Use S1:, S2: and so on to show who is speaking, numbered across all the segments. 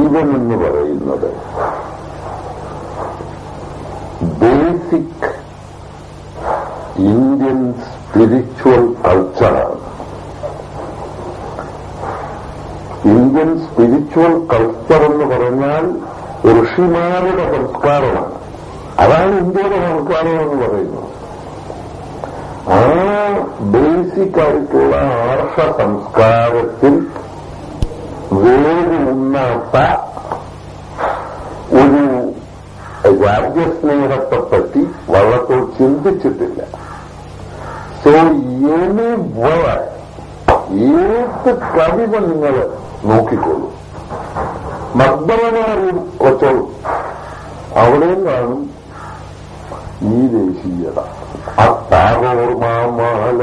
S1: ജീവനെന്ന് പറയുന്നത് basic Indian spiritual കൾച്ചറാണ്. Indian spiritual culture എന്ന് പറഞ്ഞാൽ ഋഷിമാരുടെ സംസ്കാരമാണ്. അതാണ് ഇന്ത്യയുടെ സംസ്കാരം എന്ന് പറയുന്നത്. ആ ബേസിക് ആയിട്ടുള്ള ആർഷ സംസ്കാരത്തിൽ വേരുന്നാത്ത ഒരു രാജ്യസ്നേഹത്തെപ്പറ്റി വള്ളത്തോൾ ചിന്തിച്ചിട്ടില്ല. സോ എനി വേർഡ്, ഏത് കവിത നിങ്ങൾ നോക്കിക്കോളൂ, മക്ബറനാരും വെച്ചോളൂ, അവിടെയും കാണും ഈ ദേശീയത. അത്താറോർമാല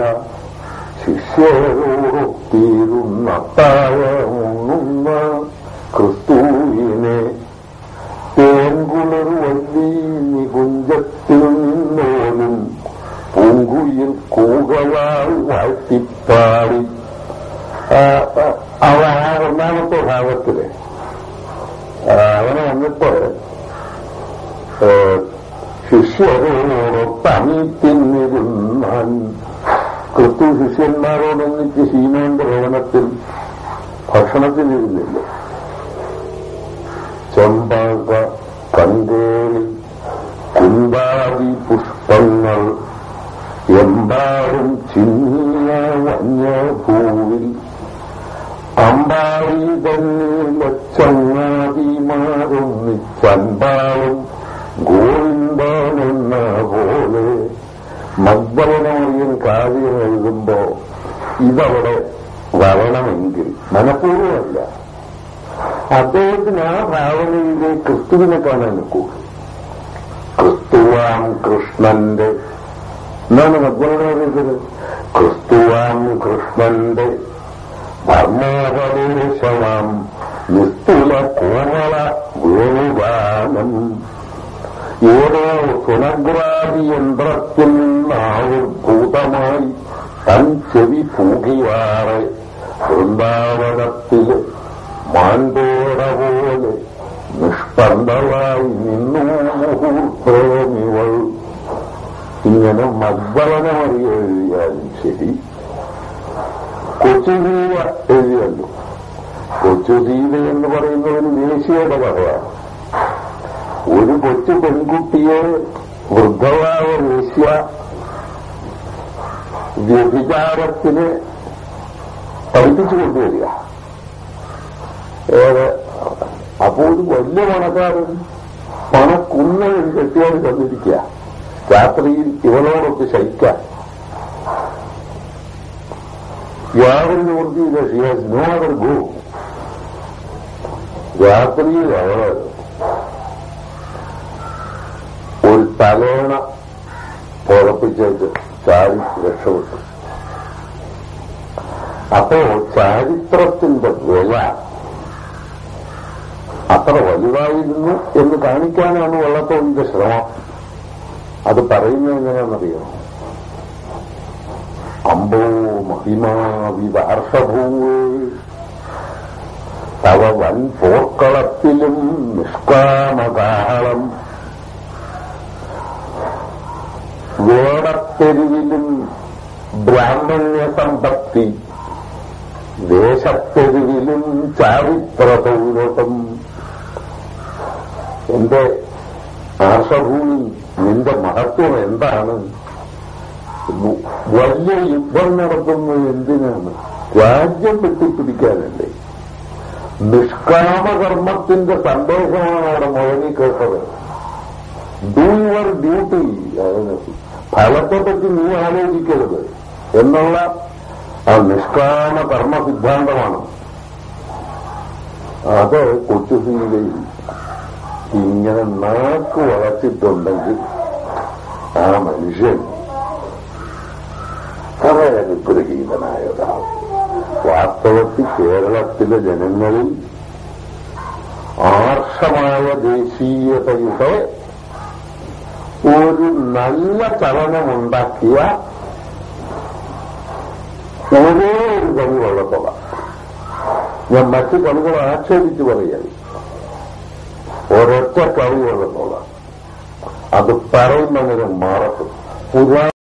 S1: ശിഷ്യരോടൊത്തിരുന്നത്താഴ ഉണ്ണുന്ന ക്രിസ്തുവിനെ തേൻകുളിർ വല്ലി നികുഞ്ചത്തിൽ നിന്നോലും പൂങ്കുയിൽ കൂകളാൽ വാഴ്ത്തിപ്പാടി. ഒന്നാമത്തെ ഭാഗത്തില് അവനെ വന്നിട്ട് ശിഷ്യരോടൊത്തമീത്തിന്നിരുന്നാൻ ക്രിസ്തു ശിഷ്യന്മാരോടൊന്നിച്ച് ശീമോന്റെ ഭവനത്തിൽ ഭക്ഷണത്തിനിരുന്നില്ല. ചെമ്പാക കണ്ടേറി കുന്താതി പുഷ്പങ്ങൾ എമ്പാടും ചിന്നിയ വന്യഭൂവിൽ അമ്പാടി തന്നിലെ ചങ്ങാതിമാരൊന്നിച്ചമ്പാടും ഗോവിന്ദനെന്ന പോലെ. മക്ബറനമറിയൻ കാവ്യം എഴുതുമ്പോ ഇതവിടെ വരണമെങ്കിൽ മനഃപൂർവ്വമല്ല, അദ്ദേഹത്തിന് ആ ഭാവനയിലെ ക്രിസ്തുവിനെ കാണാൻ നോക്കൂ. ക്രിസ്തുവാം കൃഷ്ണന്റെ എന്നാണ് മക്ബറന പറയുന്നത്. ക്രിസ്തുവാം കൃഷ്ണന്റെ ധർമ്മോപദേശമാം നിസ്തുല കോമള വേണുഗാനം ഏതോ സുനഗ്രാതി യന്ത്രത്തിൽ ആവിർഭൂതമായി തൻ ചെവി പൂകിവാറെ വൃന്ദാവനത്തില് മാൻപേട പോലെ നിഷ്പന്ദമായി നിന്നു മുഹൂർത്തമിവൾ. ഇങ്ങനെ മക്ബറനമറിയ എഴുതിയാലും ശരി, കൊച്ചുദീപ എഴുതിയല്ലോ. കൊച്ചുദീപ എന്ന് പറയുന്ന ഒരു ദേശീയയുടെ കഥയാണ്. ഒരു കൊച്ചു പെൺകുട്ടിയെ വൃദ്ധവായ വേശ്യ വ്യഭിചാരത്തിന് പഠിപ്പിച്ചു കൊണ്ടുവരിക. അപ്പോ ഒരു വലിയ പണക്കാരൻ പണക്കുന്നുകൾ കെട്ടിയാൽ തന്നിരിക്കുക, രാത്രിയിൽ ഇവളോടൊത്ത് ശയിക്കാൻ. യാതൊരു നിവൃത്തിയില്ല. She has no other go. രാത്രിയിൽ അവള് ഒരു തലേണ പുറപ്പിച്ചേക്ക് ചാരി രക്ഷപ്പെട്ടു. അപ്പോ ചാരിത്രത്തിന്റെ വില അത്ര വലുതായിരുന്നു എന്ന് കാണിക്കാനാണ് വള്ളത്തോളിന്റെ ശ്രമം. അത് പറയുന്നത് എങ്ങനെയാണെന്നറിയാമോ? അമ്പോ മഹിമാവിദാർഷഭൂവേ തവ വൻ പോർക്കളത്തിലും നിഷ്കാമകാളം വേടത്തെരുവിലും ബ്രാഹ്മണ്യ സമ്പത്തി ദേശത്തെരുവിലും ചാരിത്ര സൗരഭം. എന്റെ ആർഷഭൂമി, നിന്റെ മഹത്വം എന്താണ്? വലിയ യുദ്ധം നടത്തുന്നത് എന്തിനാണ്? രാജ്യം വെട്ടിപ്പിടിക്കാനല്ലേ? നിഷ്കാമകർമ്മത്തിന്റെ സന്ദേശമാണ് അവിടെ മുഴങ്ങിക്കേട്ടത്. ഡു യുവർ ഡ്യൂട്ടി, ഫലത്തെപ്പറ്റി നീ ആലോചിക്കരുത് എന്നുള്ള ആ നിഷ്കാമ കർമ്മ സിദ്ധാന്തമാണ്. അത് കൊച്ചുസീലയിൽ ഇങ്ങനെ നാക്ക് വളച്ചിട്ടുണ്ടെങ്കിൽ ആ മനുഷ്യൻ വളരെ അനുഗ്രഹീതനായതാണ്. വാസ്തവത്തിൽ കേരളത്തിലെ ജനങ്ങളിൽ ആർഷമായ ദേശീയതയുടെ ഒരു നല്ല ചലനമുണ്ടാക്കിയ ഒരേ ഒരു കവി വള്ളത്തോള. ഞാൻ മറ്റു കവികളെ ആക്ഷേപിച്ച് പറയുകയാണ്. ഒരൊറ്റ കവികളുള്ളതാണ്. അത് പറയുന്നതിന് മറക്കും.